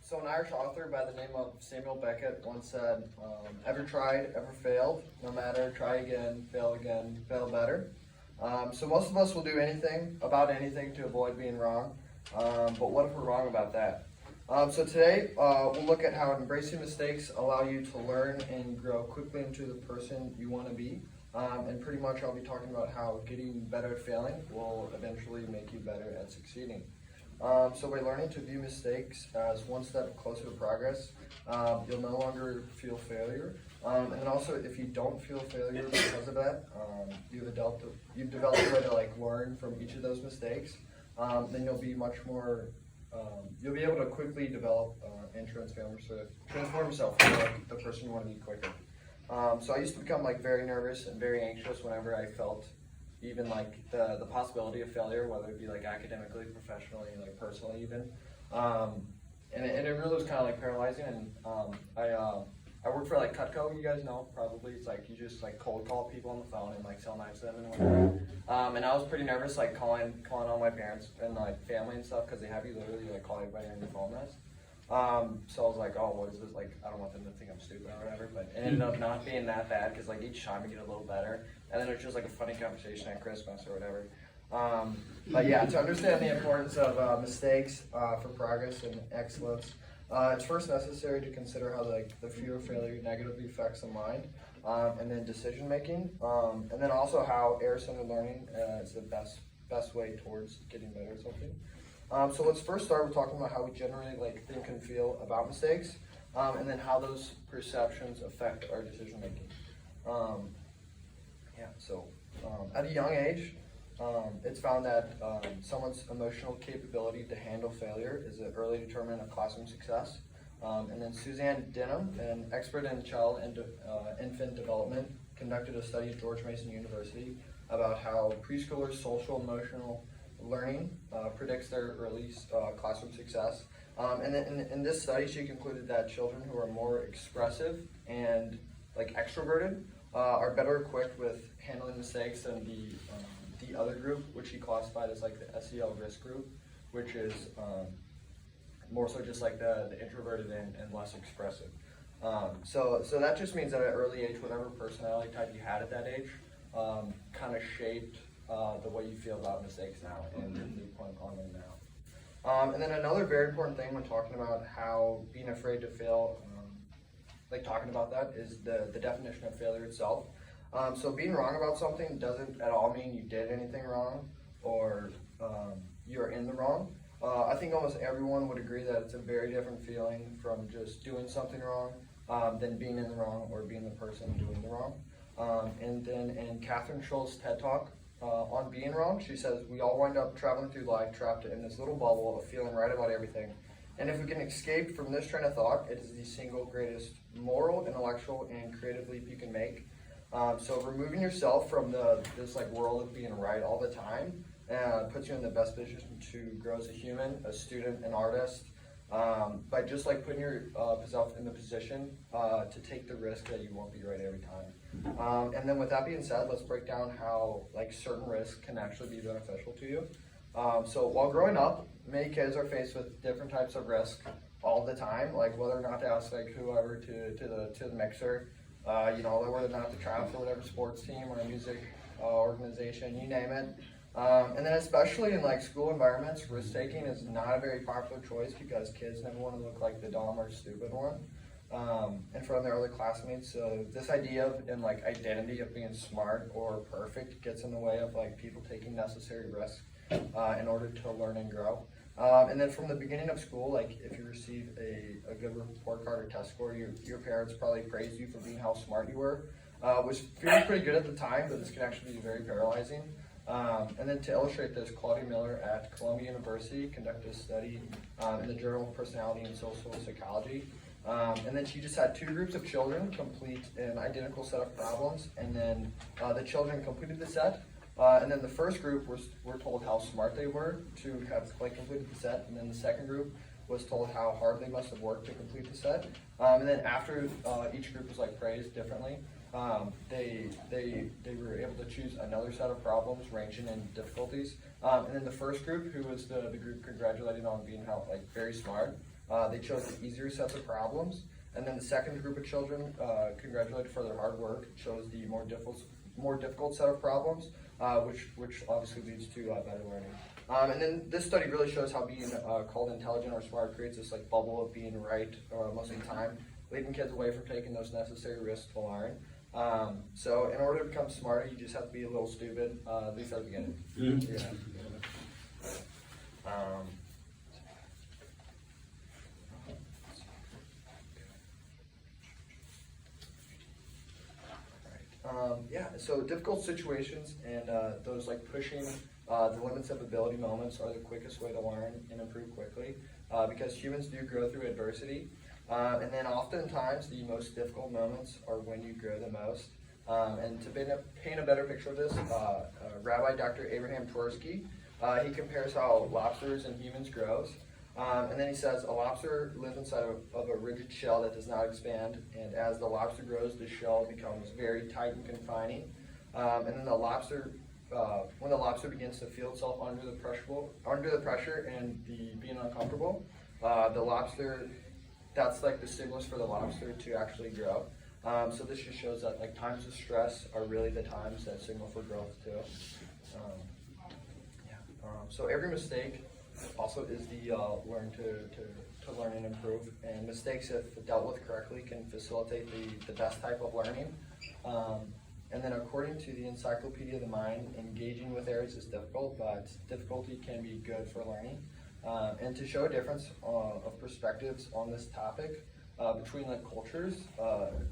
So an Irish author by the name of Samuel Beckett once said, ever tried, ever failed, no matter, try again, fail better. So most of us will do anything about anything to avoid being wrong, but what if we're wrong about that? So today we'll look at how embracing mistakes allow you to learn and grow quickly into the person you want to be. And pretty much I'll be talking about how getting better at failing will eventually make you better at succeeding. So by learning to view mistakes as one step closer to progress, you'll no longer feel failure. And then also, if you don't feel failure because of that, you've developed a way to learn from each of those mistakes. Then you'll be much more. You'll be able to quickly develop and transform yourself to the person you want to be quicker. So I used to become very nervous and very anxious whenever I felt even the possibility of failure, whether it be academically, professionally, personally even. And it really was kind of paralyzing. And I worked for Cutco, you guys know probably. It's you just cold call people on the phone and sell knives to them and whatnot. And I was pretty nervous calling all my parents and family and stuff, because they have you literally call everybody on your phone list. So I was like, oh, what is this? I don't want them to think I'm stupid or whatever, but it ended up not being that bad, because each time we get a little better, and then it's just a funny conversation at Christmas or whatever. But yeah, to understand the importance of mistakes for progress and excellence, it's first necessary to consider how the fear of failure negatively affects the mind, and then decision making, and then also how error-centered learning is the best way towards getting better at something. So let's first start with talking about how we generally think and feel about mistakes, and then how those perceptions affect our decision making. At a young age, it's found that someone's emotional capability to handle failure is an early determinant of classroom success. And then Suzanne Denham, an expert in child and infant development, conducted a study at George Mason University about how preschoolers' social emotional learning predicts their early classroom success. And then in this study, she concluded that children who are more expressive and extroverted are better equipped with handling mistakes than the other group, which she classified as the SEL risk group, which is more so just the introverted and less expressive. So that just means that at an early age, whatever personality type you had at that age kind of shaped the way you feel about mistakes now and the viewpoint on them now. And then another very important thing when talking about how being afraid to fail, talking about that, is the definition of failure itself. So being wrong about something doesn't at all mean you did anything wrong or you're in the wrong. I think almost everyone would agree that it's a very different feeling from just doing something wrong than being in the wrong or being the person doing the wrong. And then in Catherine Schultz's TED Talk on being wrong, she says, we all wind up traveling through life trapped in this little bubble of feeling right about everything. And if we can escape from this train of thought, it is the single greatest moral, intellectual, and creative leap you can make. So removing yourself from this world of being right all the time puts you in the best position to grow as a human, a student, an artist, by just putting yourself in the position to take the risk that you won't be right every time. And then with that being said, let's break down how certain risks can actually be beneficial to you. So while growing up, many kids are faced with different types of risk all the time, whether or not to ask whoever to the mixer, whether or not to try out for whatever sports team or music organization, you name it. And then especially in school environments, risk taking is not a very popular choice because kids never want to look like the dumb or stupid one in front of their other classmates. So this idea of identity of being smart or perfect gets in the way of people taking necessary risks in order to learn and grow. And then from the beginning of school, if you receive a good report card or test score, your parents probably praise you for being how smart you were, which feels pretty good at the time, but this can actually be very paralyzing. And then to illustrate this, Claudia Miller at Columbia University conducted a study in the Journal of Personality and Social Psychology. And then she just had two groups of children complete an identical set of problems, and then the children completed the set. And then the first group were told how smart they were to have completed the set, and then the second group was told how hard they must have worked to complete the set. And then after each group was praised differently, they were able to choose another set of problems ranging in difficulties. And then the first group, who was the group congratulated on being how very smart, They chose the easier sets of problems. And then the second group of children, congratulated for their hard work, chose the more difficult set of problems, which obviously leads to better learning. And then this study really shows how being called intelligent or smart creates this like bubble of being right most of the time, leading kids away from taking those necessary risks to learn. So in order to become smarter, you just have to be a little stupid, at least at the beginning. Mm-hmm. Yeah. Yeah, so difficult situations and those like pushing the limits of ability moments are the quickest way to learn and improve quickly because humans do grow through adversity. And then oftentimes the most difficult moments are when you grow the most. And to paint a better picture of this, Rabbi Dr. Abraham Twersky, he compares how lobsters and humans grows. And then he says, a lobster lives inside of a rigid shell that does not expand, and as the lobster grows, the shell becomes very tight and confining. And then the lobster, when the lobster begins to feel itself under the pressure and being uncomfortable, the lobster, that's like the stimulus for the lobster to actually grow. So this just shows that like times of stress are really the times that signal for growth too. So every mistake also is the learn to learn and improve, and mistakes, if dealt with correctly, can facilitate the best type of learning. And then according to the Encyclopedia of the Mind, engaging with errors is difficult, but difficulty can be good for learning. And to show a difference of perspectives on this topic between like cultures,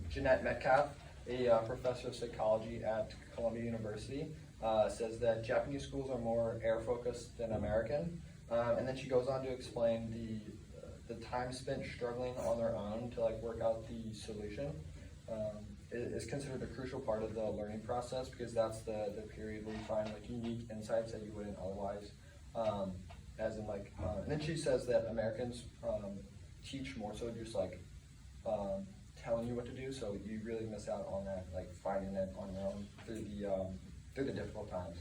Jeanette Metcalf, a professor of psychology at Columbia University, says that Japanese schools are more error-focused than American. And then she goes on to explain the time spent struggling on their own to like work out the solution is considered a crucial part of the learning process because that's the period where you find like unique insights that you wouldn't otherwise. As in like, and then she says that Americans teach more so just like telling you what to do, so you really miss out on that, like finding it on your own through the difficult times.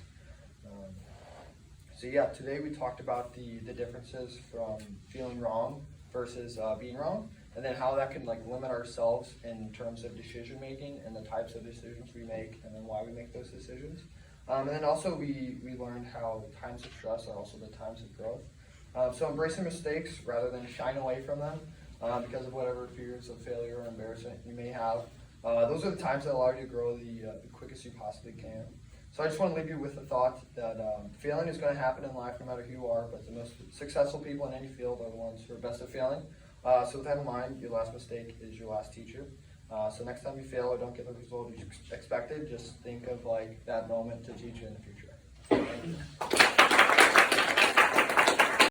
So yeah, today we talked about the differences from feeling wrong versus being wrong, and then how that can like limit ourselves in terms of decision making and the types of decisions we make, and then why we make those decisions. And then also we learned how times of stress are also the times of growth. So embracing mistakes rather than shying away from them because of whatever fears of failure or embarrassment you may have. Those are the times that allow you to grow the quickest you possibly can. So I just want to leave you with the thought that failing is going to happen in life no matter who you are, but the most successful people in any field are the ones who are best at failing. So with that in mind, your last mistake is your last teacher. So next time you fail or don't get the result you expected, just think of like that moment to teach you in the future.